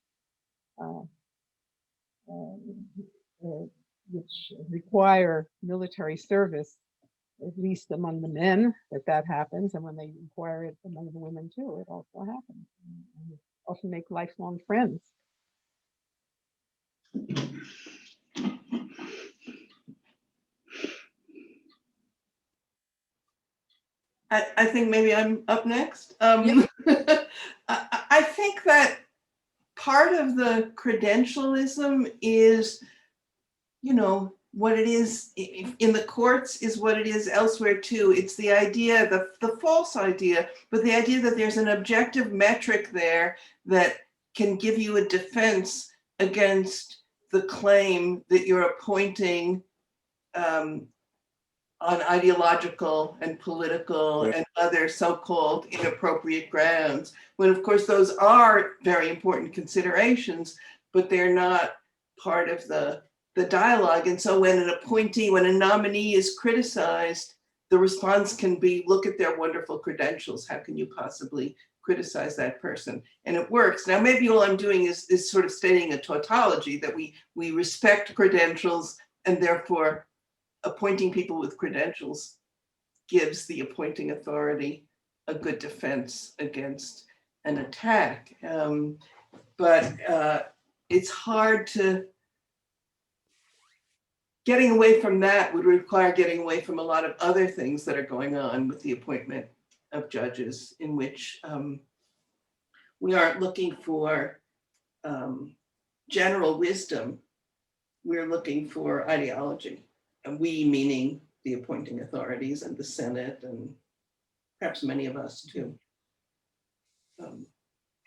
which require military service, at least among the men, that happens, and when they require it among the women too, it also happens. And often make lifelong friends. I think maybe I'm up next. I think that part of the credentialism is, what it is in the courts is what it is elsewhere too. It's the idea, the false idea, but the idea that there's an objective metric there that can give you a defense against the claim that you're appointing on ideological and political and other so-called inappropriate grounds, when of course those are very important considerations, but they're not part of the dialogue. And so when a nominee is criticized, the response can be, look at their wonderful credentials. How can you possibly criticize that person? And it works. Now, maybe all I'm doing is sort of stating a tautology that we respect credentials, and therefore appointing people with credentials gives the appointing authority a good defense against an attack. But it's hard to, getting away from that would require getting away from a lot of other things that are going on with the appointment of judges, in which we aren't looking for general wisdom. We're looking for ideology. And we, meaning the appointing authorities and the Senate, and perhaps many of us too.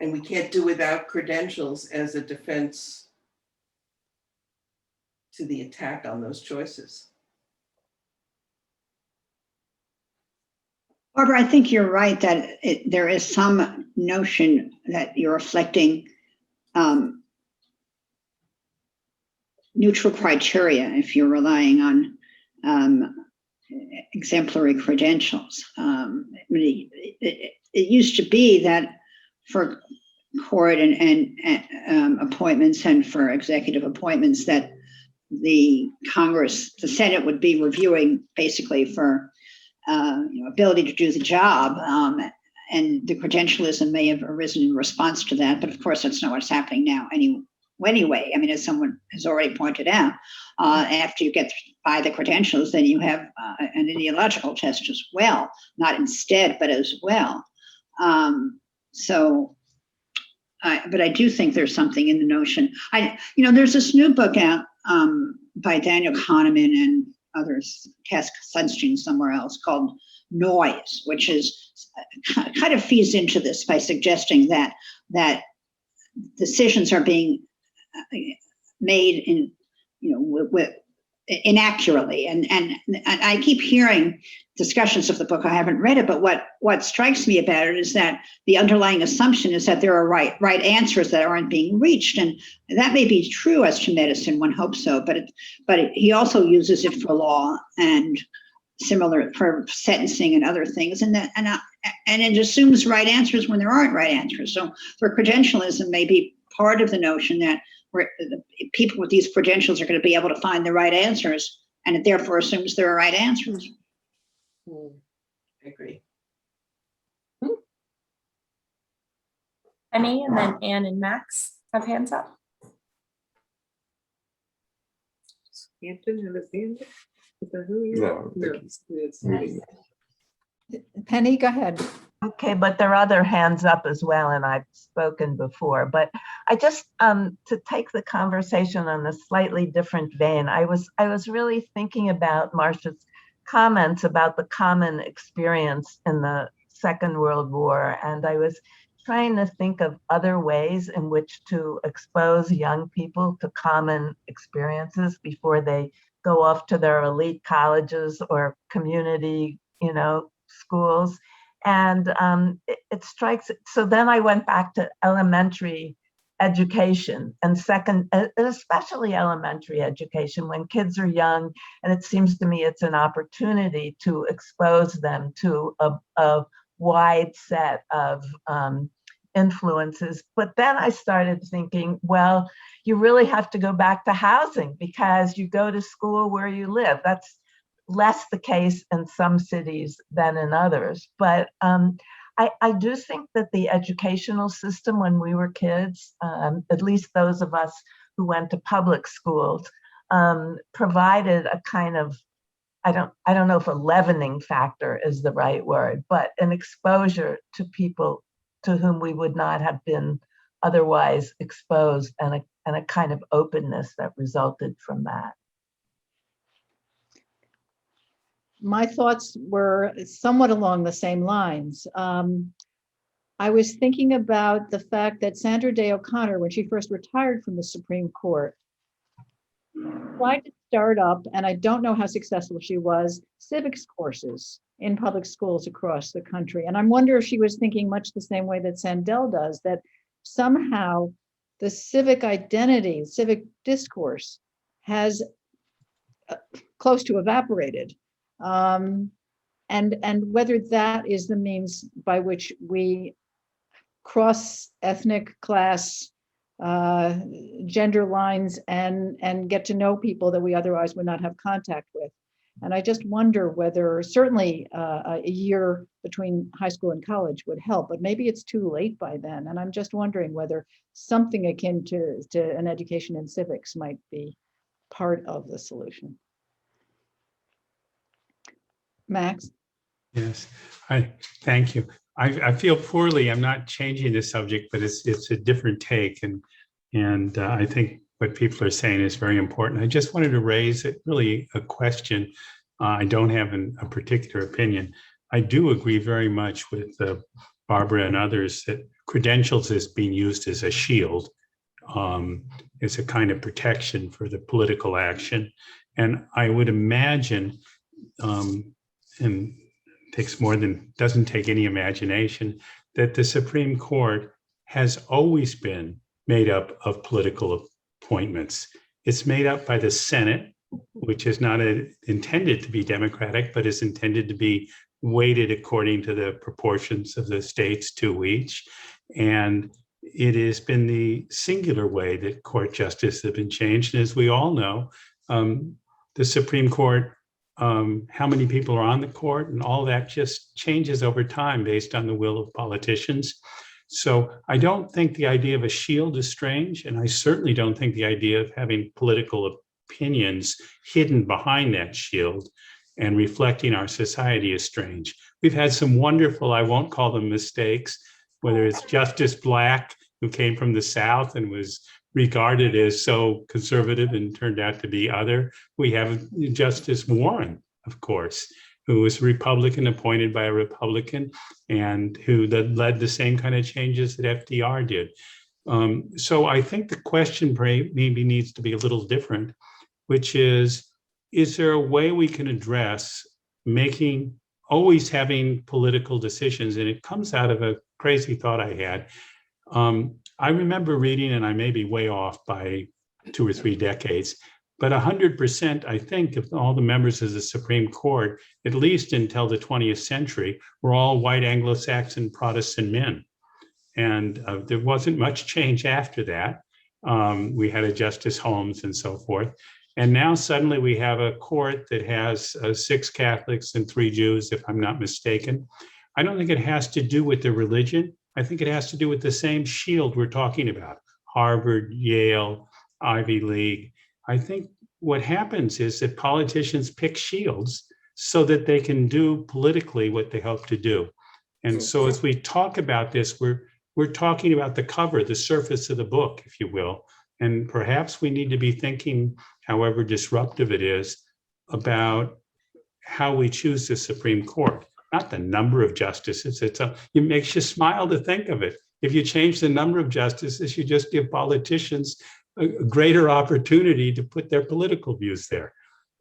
And we can't do without credentials as a defense to the attack on those choices. Barbara, I think you're right that there is some notion that you're reflecting neutral criteria if you're relying on exemplary credentials. It used to be that for court and appointments and for executive appointments that the Congress, the Senate would be reviewing basically for ability to do the job. And the credentialism may have arisen in response to that, but of course that's not what's happening now anyway. I mean, as someone has already pointed out, after you get by the credentials, then you have an ideological test as well, not instead, but as well. But I do think there's something in the notion. There's this new book out by Daniel Kahneman and others, Cass Sunstein somewhere else, called Noise, which is kind of feeds into this by suggesting that decisions are being made inaccurately, and I keep hearing discussions of the book. I haven't read it, but what strikes me about it is that the underlying assumption is that there are right answers that aren't being reached, and that may be true as to medicine. One hopes so, but he also uses it for law and similar for sentencing and other things, and it assumes right answers when there aren't right answers. So for credentialism may be part of the notion that people with these credentials are going to be able to find the right answers, and it therefore assumes there are right answers. I agree. Penny, and then Ann and Max have hands up. Hampton have his hand up? Is that who you No, Penny, go ahead. Okay, but there are other hands up as well, and I've spoken before. But I just, to take the conversation on a slightly different vein, I was really thinking about Marsha's comments about the common experience in the Second World War, and I was trying to think of other ways in which to expose young people to common experiences before they go off to their elite colleges or community, schools. And it strikes, so then I went back to elementary education and especially elementary education when kids are young. And it seems to me it's an opportunity to expose them to a wide set of influences. But then I started thinking, well, you really have to go back to housing because you go to school where you live. That's less the case in some cities than in others. But I do think that the educational system when we were kids, at least those of us who went to public schools, provided a kind of, I don't know if a leavening factor is the right word, but an exposure to people to whom we would not have been otherwise exposed, and a kind of openness that resulted from that. My thoughts were somewhat along the same lines. I was thinking about the fact that Sandra Day O'Connor, when she first retired from the Supreme Court, tried to start up, and I don't know how successful she was, civics courses in public schools across the country. And I wonder if she was thinking much the same way that Sandel does, that somehow the civic identity, civic discourse has close to evaporated. And whether that is the means by which we cross ethnic, class, gender lines and get to know people that we otherwise would not have contact with. And I just wonder whether certainly a year between high school and college would help, but maybe it's too late by then. And I'm just wondering whether something akin to an education in civics might be part of the solution. Max? Yes, thank you. I feel poorly. I'm not changing the subject, but it's a different take, and I think what people are saying is very important. I just wanted to raise really a question. I don't have a particular opinion. I do agree very much with Barbara and others that credentials is being used as a shield, as a kind of protection for the political action, and I would imagine, and doesn't take any imagination, that the Supreme Court has always been made up of political appointments. It's made up by the Senate, which is not intended to be democratic, but is intended to be weighted according to the proportions of the states to each. And it has been the singular way that court justice has been changed. And as we all know, the Supreme Court, how many people are on the court and all that just changes over time based on the will of politicians. So I don't think the idea of a shield is strange, and I certainly don't think the idea of having political opinions hidden behind that shield and reflecting our society is strange. We've had some wonderful, I won't call them mistakes, whether it's Justice Black, who came from the South and was regarded as so conservative and turned out to be other. We have Justice Warren, of course, who was a Republican appointed by a Republican and who led the same kind of changes that FDR did. So I think the question maybe needs to be a little different, which is there a way we can address always having political decisions? And it comes out of a crazy thought I had. I remember reading, and I may be way off by 2 or 3 decades, but 100%, I think, of all the members of the Supreme Court, at least until the 20th century, were all white Anglo-Saxon Protestant men. And there wasn't much change after that. We had a Justice Holmes and so forth. And now suddenly we have a court that has 6 Catholics and 3 Jews, if I'm not mistaken. I don't think it has to do with the religion. I think it has to do with the same shield we're talking about, Harvard, Yale, Ivy League. I think what happens is that politicians pick shields so that they can do politically what they hope to do. And so as we talk about this, we're talking about the cover, the surface of the book, if you will. And perhaps we need to be thinking, however disruptive it is, about how we choose the Supreme Court. Not the number of justices. It makes you smile to think of it. If you change the number of justices, you just give politicians a greater opportunity to put their political views there.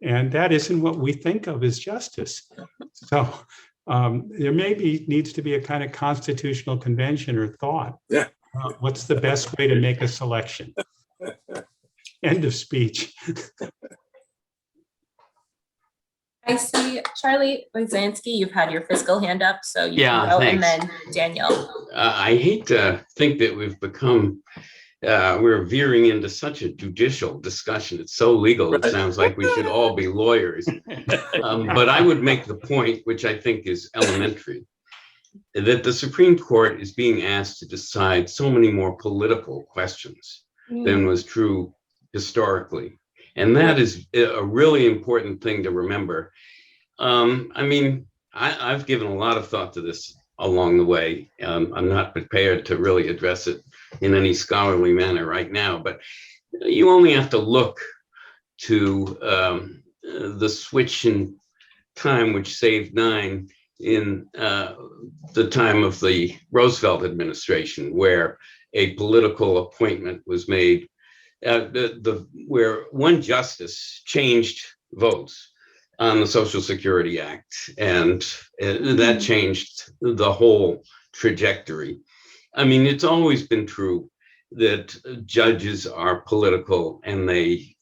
And that isn't what we think of as justice. So there needs to be a kind of constitutional convention or thought. Yeah. What's the best way to make a selection? End of speech. I see Charlie Wojcicki, you've had your physical hand up, so you Yeah, can go, thanks. and then Danielle. I hate to think that we've become, we're veering into such a judicial discussion. It's so legal, it sounds like we should all be lawyers. But I would make the point, which I think is elementary, that the Supreme Court is being asked to decide so many more political questions than was true historically. And that is a really important thing to remember. I mean, I've given a lot of thought to this along the way. I'm not prepared to really address it in any scholarly manner right now, but you only have to look to the switch in time, which saved 9 in the time of the Roosevelt administration, where a political appointment was made where one justice changed votes on the Social Security Act, and that changed the whole trajectory. I mean, it's always been true that judges are political and they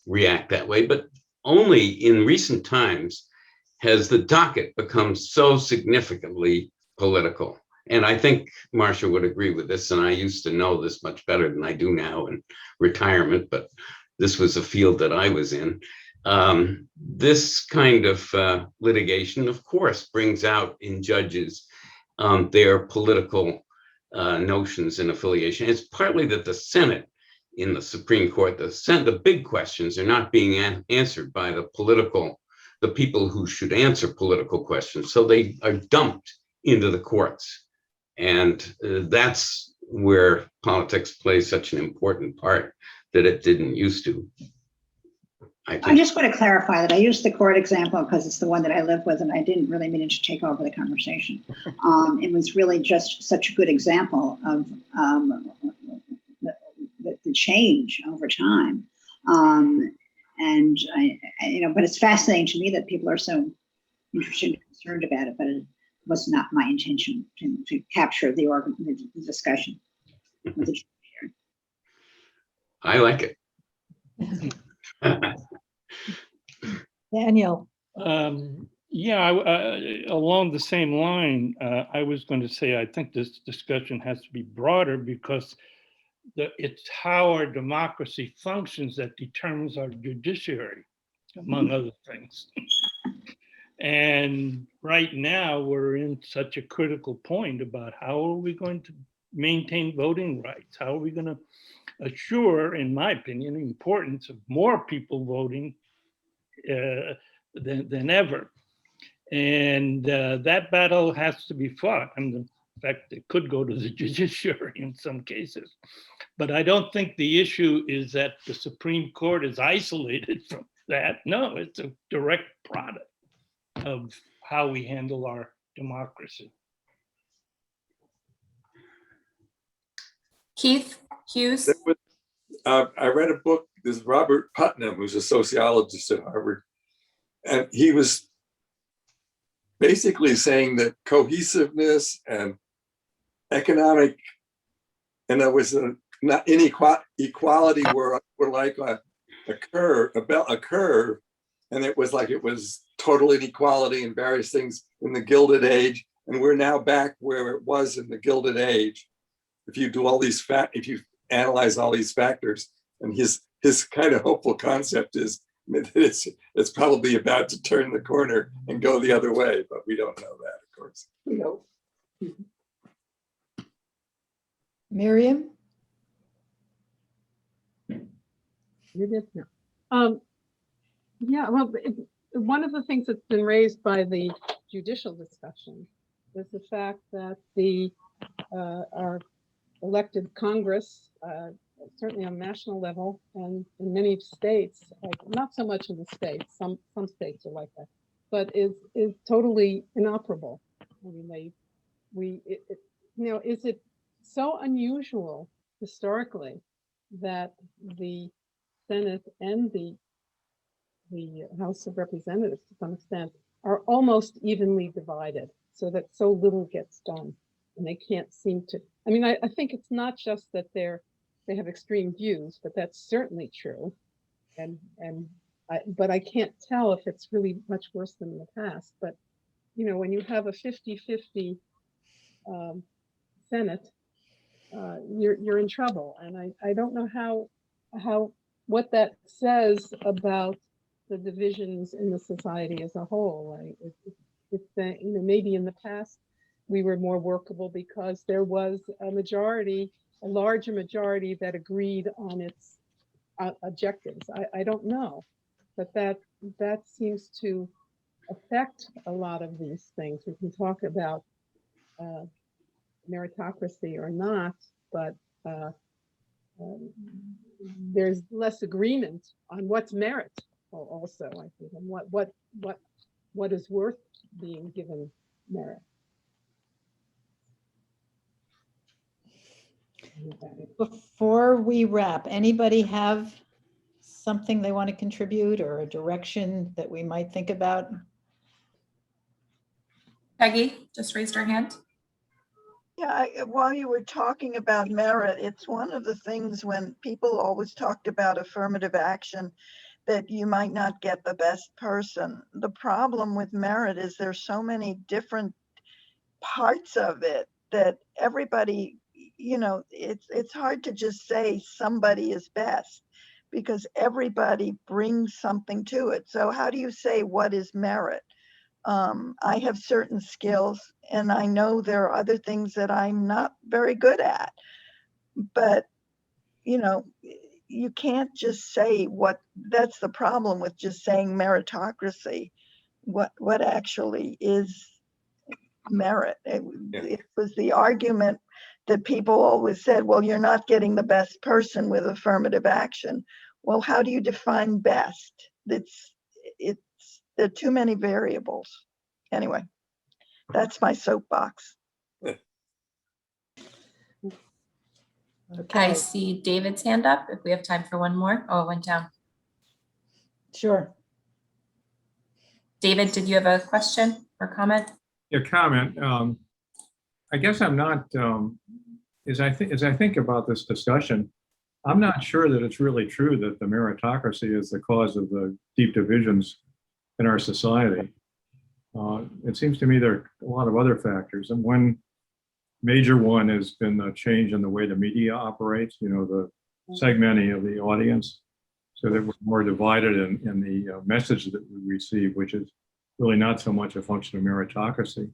react that way, but only in recent times has the docket become so significantly political. And I think Marsha would agree with this, and I used to know this much better than I do now in retirement, but this was a field that I was in. This kind of litigation, of course, brings out in judges their political notions and affiliation. It's partly that the Senate in the Supreme Court, the big questions are not being answered by the people who should answer political questions. So they are dumped into the courts. And that's where politics plays such an important part that it didn't used to. I just want to clarify that I used the court example because it's the one that I live with, and I didn't really mean it to take over the conversation. It was really just such a good example of the change over time. And but it's fascinating to me that people are so interested and concerned about it, but it was not my intention to capture the discussion. I like it. Daniel. Yeah, along the same line, I was going to say, I think this discussion has to be broader because it's how our democracy functions that determines our judiciary, among other things. And right now, we're in such a critical point about how are we going to maintain voting rights? How are we going to assure, in my opinion, the importance of more people voting than ever. And that battle has to be fought. And in fact, it could go to the judiciary in some cases. But I don't think the issue is that the Supreme Court is isolated from that. No, it's a direct product of how we handle our democracy. Keith Hughes. I read a book, this is Robert Putnam, who's a sociologist at Harvard, and he was basically saying that cohesiveness and economic, and there was not inequality were like a curve, and it was total inequality and various things in the Gilded Age, and we're now back where it was in the Gilded Age. If you do all these if you analyze all these factors, and his kind of hopeful concept is that it's probably about to turn the corner and go the other way, but we don't know that, of course. No. Miriam? You did no. Yeah, well, one of the things that's been raised by the judicial discussion is the fact that our elected Congress, certainly on national level and in many states, like not so much in the states, some states are like that, but is totally inoperable. I mean, is it so unusual historically that the Senate and the House of Representatives, to some extent, are almost evenly divided, so that so little gets done, and they can't seem to. I mean, I think it's not just that they have extreme views, but that's certainly true, but I can't tell if it's really much worse than in the past. But when you have a 50-50 Senate, you're in trouble, and I don't know what that says about the divisions in the society as a whole. Maybe in the past we were more workable because there was a larger majority that agreed on its objectives. I don't know, but that seems to affect a lot of these things. We can talk about meritocracy or not, but there's less agreement on what's merit also, I think, and what is worth being given merit. Before we wrap, anybody have something they want to contribute or a direction that we might think about? Peggy just raised her hand. Yeah, while you were talking about merit, it's one of the things when people always talked about affirmative action that you might not get the best person. The problem with merit is there's so many different parts of it that everybody, it's hard to just say somebody is best, because everybody brings something to it. So how do you say what is merit? I have certain skills, and I know there are other things that I'm not very good at, but you know, you can't just say what. That's the problem with just saying meritocracy. What actually is merit? It was the argument that people always said, well, you're not getting the best person with affirmative action. Well, how do you define best? There are too many variables. Anyway, that's my soapbox. I Okay, see David's hand up. If we have time for one more. Oh, it went down. sure. David, did you have a question or comment? Your comment. I guess I'm not. As I think about this discussion, I'm not sure that it's really true that the meritocracy is the cause of the deep divisions in our society. It seems to me there are a lot of other factors, and one major one has been the change in the way the media operates. You know, the segmenting of the audience, so that we're more divided in the message that we receive, which is really not so much a function of meritocracy.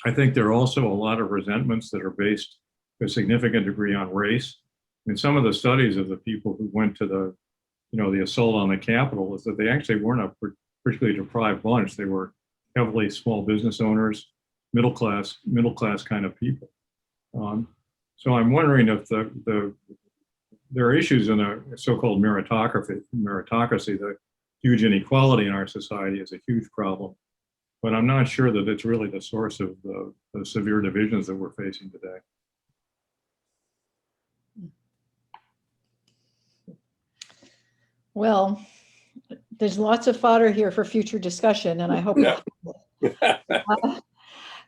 I think there are also a lot of resentments that are based to a significant degree on race. I mean, some of the studies of the people who went to the, the assault on the Capitol is that they actually weren't a particularly deprived bunch. They were heavily small business owners, middle class kind of people. So I'm wondering if there are issues in a so-called meritocracy. The huge inequality in our society is a huge problem, but I'm not sure that it's really the source of the severe divisions that we're facing today. Well, there's lots of fodder here for future discussion, and I hope.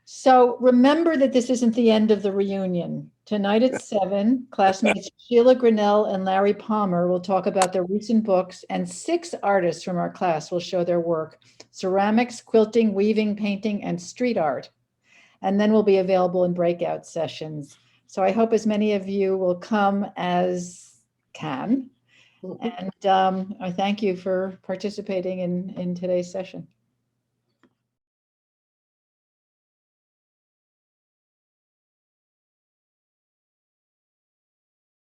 So remember that this isn't the end of the reunion. Tonight at 7, classmates Sheila Grinnell and Larry Palmer will talk about their recent books, and 6 artists from our class will show their work: ceramics, quilting, weaving, painting, and street art. And then we'll be available in breakout sessions. So I hope as many of you will come as can. And I thank you for participating in today's session.